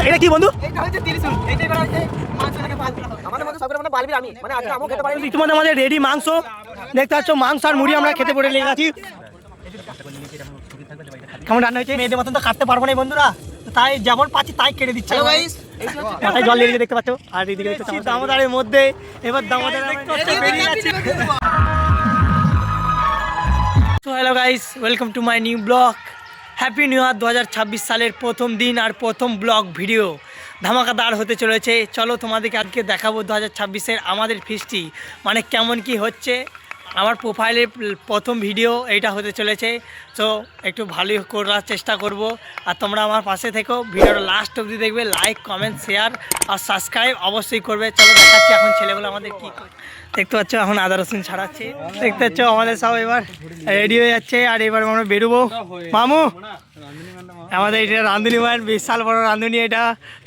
এটা কি বন্ধু? এটা হচ্ছে ত্রিশূল। এইটাই করা হচ্ছে মাছটাকে ভাত করা হবে। আমাদের মধ্যে সবগুলো মানে বালবির আমি, মানে আজকে আমও খেতে পারিনি। ইতিমধ্যে আমাদের রেডি মাংস দেখতে পাচ্ছ, মাংস আর মুড়ি আমরা খেতে পড়ে লেগে গেছি। কেমন রান্না হয়েছে? মেয়েদের মতন তো কাটতে পারবো না বন্ধুরা, তাই যেমন পাচ্ছি তাই কেটে দিচ্ছে। মাথায় জল লেগে দেখতে পাচ্ছ। আর এদিকে দেখতে দামোদারের মধ্যে এবার দামোদার বেরিয়ে যাচ্ছে। তো hello guys, welcome to my new blog. Happy new year. 2026 সালের প্রথম দিন আর প্রথম ব্লগ ভিডিও ধামাকাদার হতে চলেছে। চলো তোমাদেরকে আজকে দেখাবো 2026-এর আমাদের ফিস্টি মানে কেমন কি হচ্ছে। আমার প্রোফাইলের প্রথম ভিডিও এইটা হতে চলেছে, তো একটু ভালোই করার চেষ্টা করব। আর তোমরা আমার পাশে থেকো, ভিডিওটা লাস্ট অবধি দেখবে, লাইক কমেন্ট শেয়ার আর সাবস্ক্রাইব অবশ্যই করবে। চলো দেখাচ্ছি এখন ছেলেগুলো আমাদের কী দেখতে পাচ্ছ। এখন আদা রসুন ছাড়াচ্ছে, দেখতে পাচ্ছ আমাদের সব এবার রেডি হয়ে যাচ্ছে। আর এবার আমরা বেরোবো। মামু আমাদের এটা রাঁধুনি মায়ের বিশাল বড় রাঁধুনি এটা।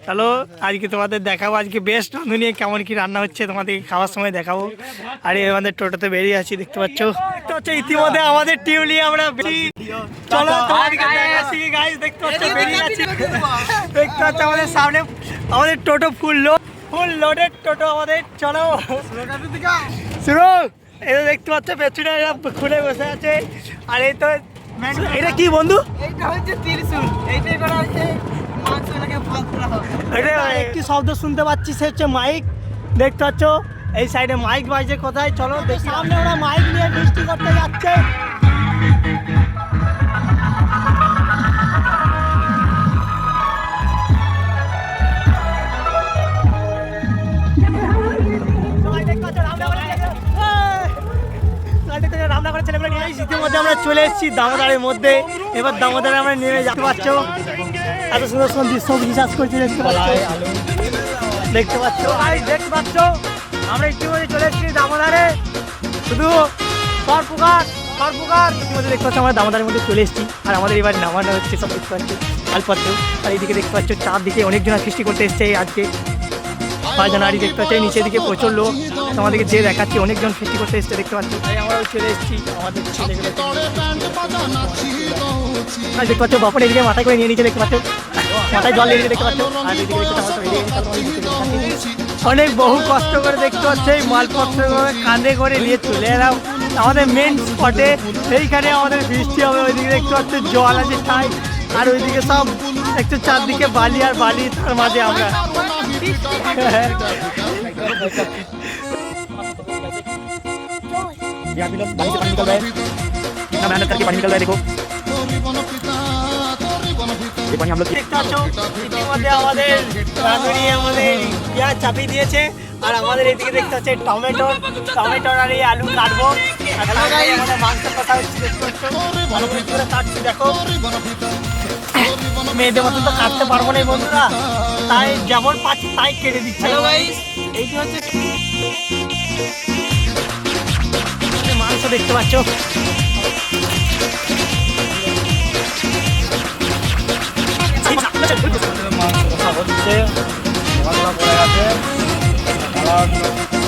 চলো আজকে তোমাদের দেখাবো আজকে বেস্ট রাঁধুনি কেমন কি রান্না হচ্ছে, তোমাদের খাওয়ার সময় দেখাবো। আর আমাদের টোটোতে বেরিয়ে আছি, দেখতে পাচ্ছ। দেখতে পাচ্ছ ইতিমধ্যে আমাদের টিউলি আমরা চলো তোমাদেরকে দেখাচ্ছি গাইস। দেখতে পাচ্ছ বেরিয়ে যাচ্ছি, দেখতে পাচ্ছ আমাদের সামনে আমাদের টোটো ফুল লোডেড টোটো আমাদের। চলো শুরু। এটা দেখতে পাচ্ছ পেছনে খুলে বসে আছে। আর এই তো এটা কি বন্ধু? এইটা হচ্ছে ত্রিশূল। এইটাই করা হচ্ছে মাছটাকে ভাত করা হবে। এটা একটি শব্দ শুনতে পাচ্ছি, সে হচ্ছে মাইক। দেখতে পাচ্ছ এই সাইডে মাইক বাজছে কোথায়। চলো সামনে ওরা মাইক নিয়ে বৃষ্টি করতে যাচ্ছে। ইতিমধ্যে আমরা চলে এসেছি দামোদারের মধ্যে। এবার দামোদারে আমরা নেমে যেতে পারছো। এত সুন্দর সুন্দর দৃশ্য বিশ্বাস করছি, দেখতে পাচ্ছ। দেখতে পাচ্ছ দেখতে পাচ্ছ আমরা ইতিমধ্যে চলে এসেছি দামোদারে। শুধু সরপুকার ইতিমধ্যে দেখতে পাচ্ছ আমরা দামোদারের মধ্যে চলে এসেছি। আর আমাদের এবার নামানো হচ্ছে সব দেখতে পাচ্ছি আলপত্র। আর এইদিকে দেখতে পাচ্ছ চারদিকে অনেকজনের সৃষ্টি করতে এসছে আজকে 5 জানুয়ারি। দেখতে পাচ্ছি নিচের দিকে প্রচুর লোক, তোমাদেরকে যে দেখাচ্ছি অনেকজন সৃষ্টি করতে এসছে, দেখতে পাচ্ছ। তাই আমরাও চলে এসেছি আমাদের ছেলেগুলো। দেখতে পাচ্ছ বাপন এদিকে মাথায় করে নিয়ে নিচে, দেখতে পাচ্ছ মাথায় জল লেগে দেখতে পাচ্ছ। আর এদিকে অনেক বহু কষ্ট করে দেখতে পাচ্ছ এই মালপত্র কাঁধে করে নিয়ে চলে এলাম আমাদের মেন স্পটে। এইখানে আমাদের বৃষ্টি হবে। ওইদিকে দেখতে পাচ্ছ জল আছে ঠাই। আর ওইদিকে সব একটু চারদিকে বালি আর বালি, তার মাঝে আমরা मेहनत करके पानी निकल रहा है। देखो ये पानी हम लोग ইতিমধ্যে আমাদের রাঁধুনি আমাদের পেঁয়াজ চাপিয়ে দিয়েছে। আর আমাদের এদিকে দেখতে হচ্ছে টমেটো আর এই আলু কাটবো। আর আমাদের মাংস কষা হচ্ছে, দেখতে পাচ্ছ ভালো করে কাটছি। দেখো মেয়েদের মতন তো কাটতে পারবো না বন্ধুরা, তাই যেমন পাচ্ছি তাই কেটে দিচ্ছে। এইটা হচ্ছে মাংস, দেখতে পাচ্ছ।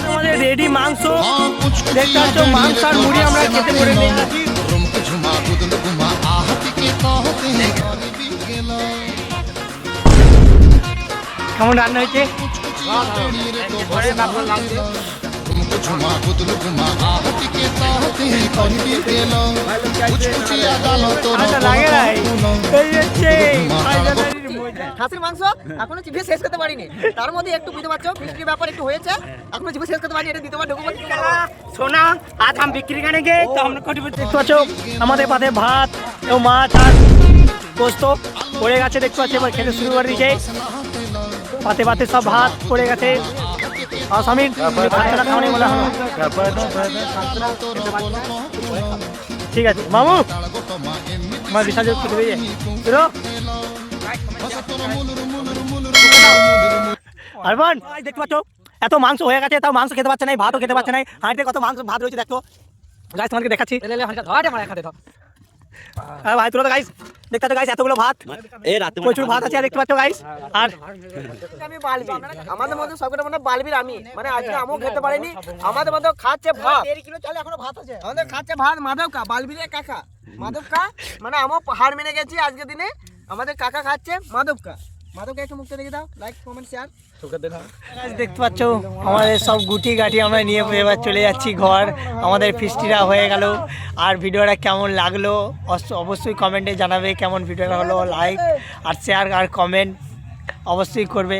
আমাদের রেডি মাংস দেখতে পাচ্ছ, মাংস আর মুড়ি আমরা খেতে পড়ে নিয়ে আছি। কেমন রান্না হয়েছে? খাসির মাংস এখনো জিভে শেষ করতে পারিনি, তার মধ্যে একটু বুঝতে পারছো বৃষ্টির ব্যাপার একটু হয়েছে, এখনো জিভে শেষ করতে পারিনি। এটা দ্বিতীয়বার ঢুকবো সোনা। আজ हम बिक्री करेंगे तो हम लोग দেখতে পাচ্ছ আমাদের পাতে ভাত এবং মাছ আর পোস্ত পড়ে গেছে, দেখতে পাচ্ছ। এবার খেতে শুরু করে দিয়েছে, পাতে সব ভাত পড়ে গেছে। আর স্বামীর ভাতটা খাওয়ানি বলা হলো। ঠিক আছে মামু, আমার বিশাল খেতে পেয়ে আরমান দেখতে পাচ্ছ এত মাংস হয়ে গেছে, তাও মাংস খেতে পারছে না, ভাতও খেতে পারছে না। হাঁড়িতে কত মাংস ভাত রয়েছে দেখো গাইস, তোমাদেরকে দেখাচ্ছি। ভাই তুলো তো গাইস, দেখতে পাচ্ছ গাইস এতগুলো ভাত, প্রচুর ভাত আছে দেখতে পাচ্ছ গাইস। আর আমি বালবি, আমাদের মধ্যে সবকটা মানে বালবির আমি, মানে আজকে আমও খেতে পারিনি। আমাদের মধ্যে খাচ্ছে ভাত 1.5 কিলো চালে এখনো ভাত আছে। আমাদের খাচ্ছে ভাত মাধব কা, বালবির কাকা মাধব কা, মানে আমও হার মেনে গেছি আজকে দিনে। আমাদের কাকা খাচ্ছে মাধব কা, মাধবকে একটু মুখটা দেখে দাও, লাইক কমেন্ট শেয়ার। Guys, দেখতে পাচ্ছ আমাদের সব গুটি গাটি আমরা নিয়ে এবার চলে যাচ্ছি ঘর। আমাদের ফিস্টিরা হয়ে গেল। আর ভিডিওটা কেমন লাগলো অবশ্যই কমেন্টে জানাবে কেমন ভিডিওটা হলো। লাইক আর শেয়ার আর কমেন্ট অবশ্যই করবে।